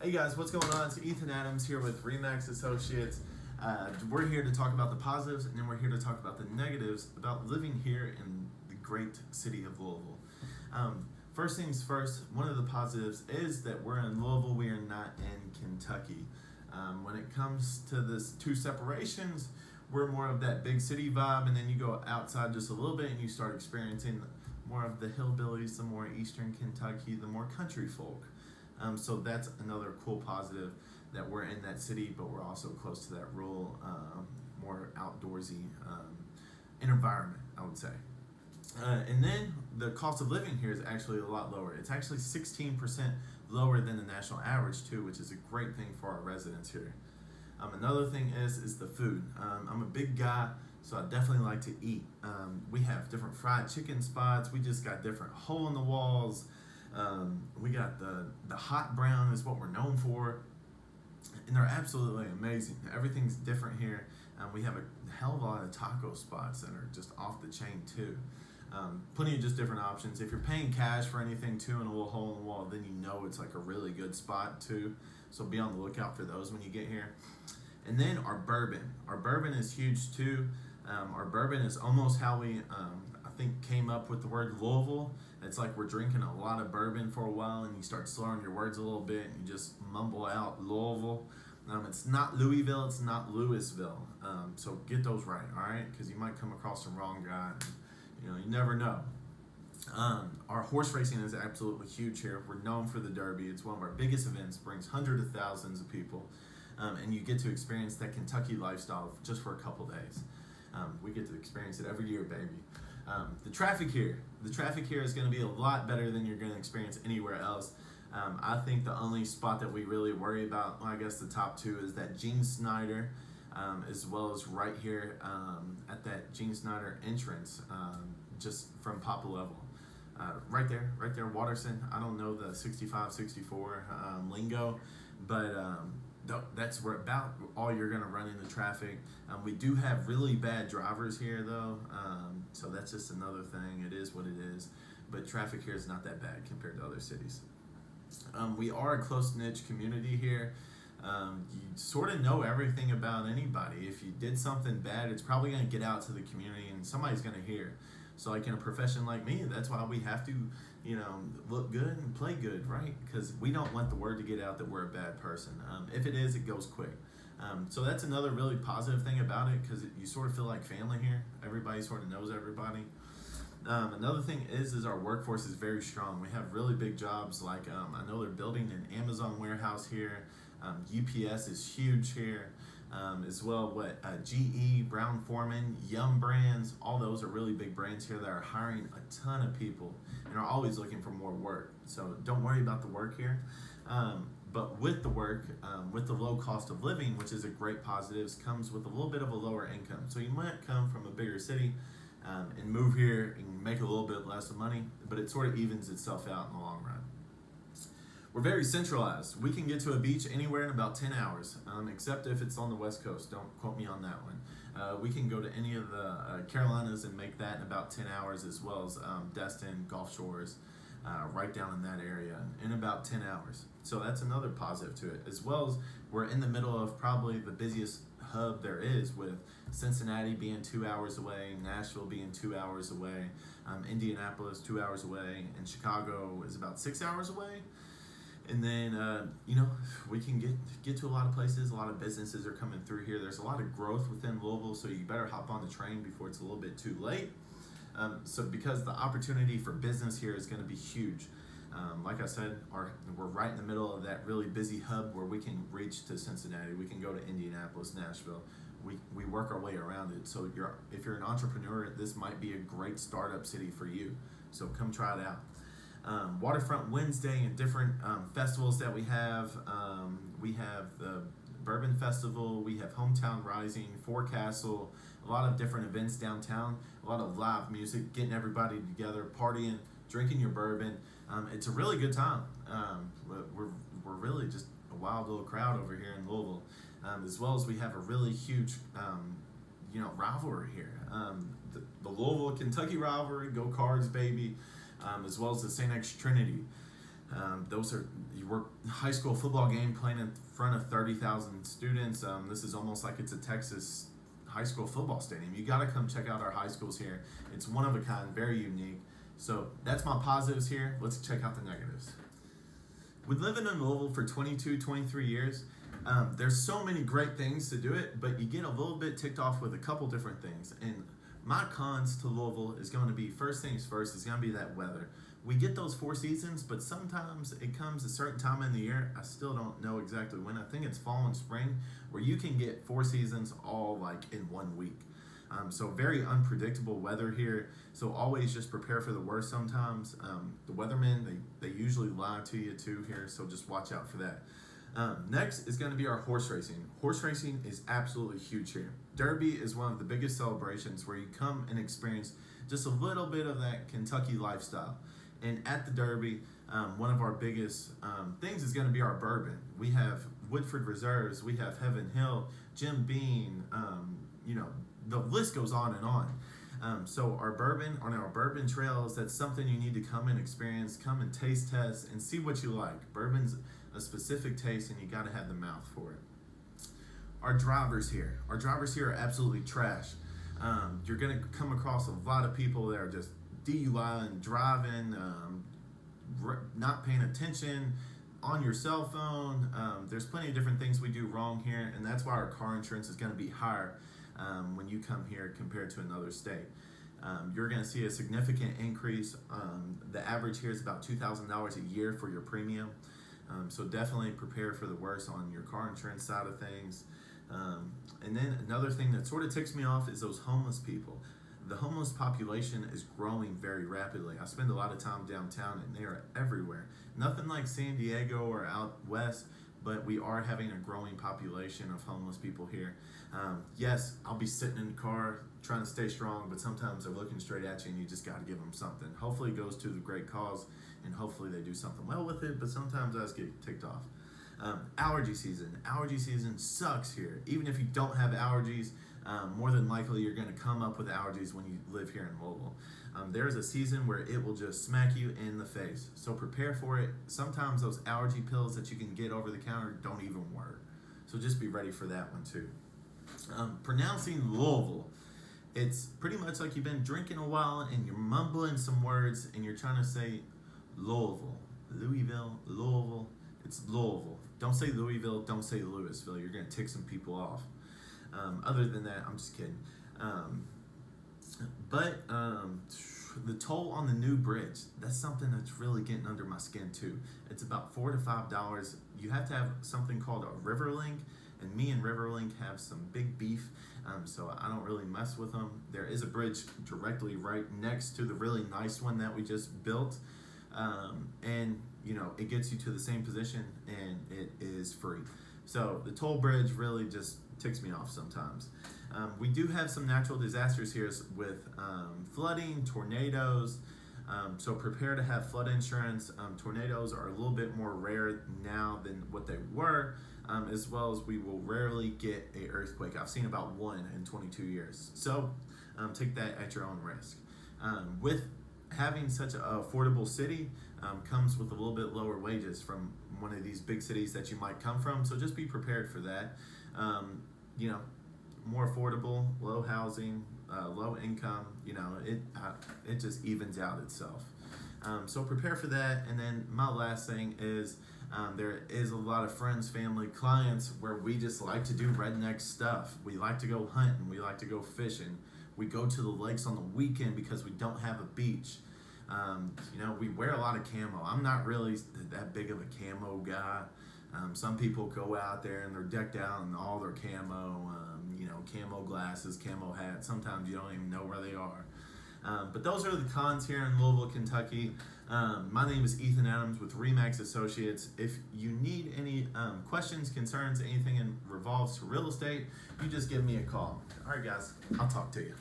Hey guys, what's going on? It's Ethan Adams here with Remax Associates. We're here to talk about the positives, and then we're here to talk about the negatives about living here in the great city of Louisville. First things first, one of the positives is that we're in Louisville, we are not in Kentucky. When it comes to this two separations, we're more of that big city vibe, and then you go outside just a little bit and you start experiencing more of the hillbillies, the more eastern Kentucky, the more country folk. So that's another cool positive, that we're in that city, but we're also close to that rural, more outdoorsy environment, I would say. And then the cost of living here is actually a lot lower. It's actually 16% lower than the national average too, which is a great thing for our residents here. Another thing is the food. I'm a big guy, so I definitely like to eat. We have different fried chicken spots. We just got different hole in the walls. We got the hot brown is what we're known for, and they're absolutely amazing. Everything's different here. We have a hell of a lot of taco spots that are just off the chain too. Plenty of just different options. If you're paying cash for anything too in a little hole in the wall, then you know it's like a really good spot too. So be on the lookout for those when you get here. And then our bourbon. Our bourbon is huge too. Our bourbon is almost how we, I think, came up with the word Louisville. It's like we're drinking a lot of bourbon for a while and you start slurring your words a little bit and you just mumble out Louisville. It's not Louisville, it's not Louisville. So get those right, all right? Because you might come across the wrong guy. And, you never know. Our horse racing is absolutely huge here. We're known for the Derby. It's one of our biggest events, brings hundreds of thousands of people. And you get to experience that Kentucky lifestyle just for a couple days. We get to experience it every year, baby. The traffic here is going to be a lot better than you're going to experience anywhere else. I think the only spot that we really worry about, well, I guess the top two, is that Gene Snyder, as well as right here at that Gene Snyder entrance, just from Papa Level. Right there, Watterson. I don't know the 65, 64 lingo, but that's where about all you're going to run into traffic. We do have really bad drivers here though, so that's just another thing. It is what it is, but traffic here is not that bad compared to other cities. We are a close-knit community here. You sort of know everything about anybody. If you did something bad, it's probably going to get out to the community and somebody's going to hear. So like in a profession like me, that's why we have to, look good and play good, right? Because we don't want the word to get out that we're a bad person. If it is, it goes quick. So that's another really positive thing about it, because you sort of feel like family here. Everybody sort of knows everybody. Another thing is our workforce is very strong. We have really big jobs, like I know they're building an Amazon warehouse here. UPS is huge here. As well, GE, Brown Forman, Yum Brands, all those are really big brands here that are hiring a ton of people and are always looking for more work. So don't worry about the work here. But with the work, with the low cost of living, which is a great positive, comes with a little bit of a lower income. So you might come from a bigger city and move here and make a little bit less of money, but it sort of evens itself out in the long run. We're very centralized. We can get to a beach anywhere in about 10 hours, except if it's on the West Coast. Don't quote me on that one. We can go to any of the Carolinas and make that in about 10 hours, as well as Destin, Gulf Shores, right down in that area in about 10 hours. So that's another positive to it, as well as we're in the middle of probably the busiest hub there is, with Cincinnati being 2 hours away, Nashville being 2 hours away, Indianapolis 2 hours away, and Chicago is about 6 hours away. And then, we can get to a lot of places. A lot of businesses are coming through here. There's a lot of growth within Louisville, so you better hop on the train before it's a little bit too late. So because the opportunity for business here is going to be huge. Like I said, we're right in the middle of that really busy hub where we can reach to Cincinnati. We can go to Indianapolis, Nashville. We work our way around it. So if you're an entrepreneur, this might be a great startup city for you. So come try it out. Waterfront Wednesday and different festivals that we have. We have the Bourbon Festival, we have Hometown Rising, Forecastle, a lot of different events downtown, a lot of live music, getting everybody together, partying, drinking your bourbon. It's a really good time. We're really just a wild little crowd over here in Louisville, as well as we have a really huge rivalry here. The Louisville Kentucky rivalry, go Cards, baby. As well as the St. X Trinity. Those are we're high school football game playing in front of 30,000 students. This is almost like it's a Texas high school football stadium. You got to come check out our high schools here. It's one of a kind, very unique. So that's my positives here. Let's check out the negatives. With living in Louisville for 22, 23 years, there's so many great things to do it, but you get a little bit ticked off with a couple different things. And my cons to Louisville is going to be, first things first, is going to be that weather. We get those 4 seasons, but sometimes it comes a certain time in the year. I still don't know exactly when. I think it's fall and spring, where you can get 4 seasons all like in 1 week. So very unpredictable weather here. So always just prepare for the worst sometimes. The weathermen, they usually lie to you too here, so just watch out for that. Next is going to be our horse racing. Horse racing is absolutely huge here. Derby is one of the biggest celebrations where you come and experience just a little bit of that Kentucky lifestyle. And at the Derby, one of our biggest things is going to be our bourbon. We have Woodford Reserves, we have Heaven Hill, Jim Beam, the list goes on and on. So our bourbon, on our bourbon trails, that's something you need to come and experience, come and taste test, and see what you like. Bourbon's a specific taste, and you got to have the mouth for it. Our drivers here are absolutely trash. You're going to come across a lot of people that are just DUI and driving, not paying attention, on your cell phone. There's plenty of different things we do wrong here, and that's why our car insurance is going to be higher when you come here compared to another state. You're going to see a significant increase. The average here is about $2,000 a year for your premium. So definitely prepare for the worst on your car insurance side of things. And then another thing that sort of ticks me off is those homeless people. The homeless population is growing very rapidly. I spend a lot of time downtown, and they are everywhere. Nothing like San Diego or out west, but we are having a growing population of homeless people here. Yes, I'll be sitting in the car trying to stay strong, but sometimes they're looking straight at you, and you just got to give them something. Hopefully it goes to the great cause, and hopefully they do something well with it, but sometimes I just get ticked off. Allergy season. Allergy season sucks here. Even if you don't have allergies, more than likely you're going to come up with allergies when you live here in Louisville. There's a season where it will just smack you in the face. So prepare for it. Sometimes those allergy pills that you can get over the counter don't even work. So just be ready for that one too. Pronouncing Louisville. It's pretty much like you've been drinking a while and you're mumbling some words and you're trying to say Louisville, Louisville, Louisville. It's Louisville. Don't say Louisville, don't say Louisville. You're going to tick some people off. Other than that, I'm just kidding. But the toll on the new bridge, that's something that's really getting under my skin too. It's about $4 to $5. You have to have something called a Riverlink, and me and Riverlink have some big beef, so I don't really mess with them. There is a bridge directly right next to the really nice one that we just built, and it gets you to the same position, and it is free. So the toll bridge really just ticks me off sometimes. We do have some natural disasters here with flooding, tornadoes, so prepare to have flood insurance. Tornadoes are a little bit more rare now than what they were, as well as we will rarely get an earthquake. I've seen about one in 22 years. So take that at your own risk. With having such an affordable city comes with a little bit lower wages from one of these big cities that you might come from, so just be prepared for that. More affordable, low housing, low income, it just evens out itself. So prepare for that. And then my last thing is there is a lot of friends, family, clients where we just like to do redneck stuff. We like to go hunting, we like to go fishing. We go to the lakes on the weekend because we don't have a beach. We wear a lot of camo. I'm not really that big of a camo guy. Some people go out there and they're decked out in all their camo, camo glasses, camo hats. Sometimes you don't even know where they are. But those are the cons here in Louisville, Kentucky. My name is Ethan Adams with RE/MAX Associates. If you need any questions, concerns, anything in revolves to real estate, you just give me a call. All right, guys, I'll talk to you.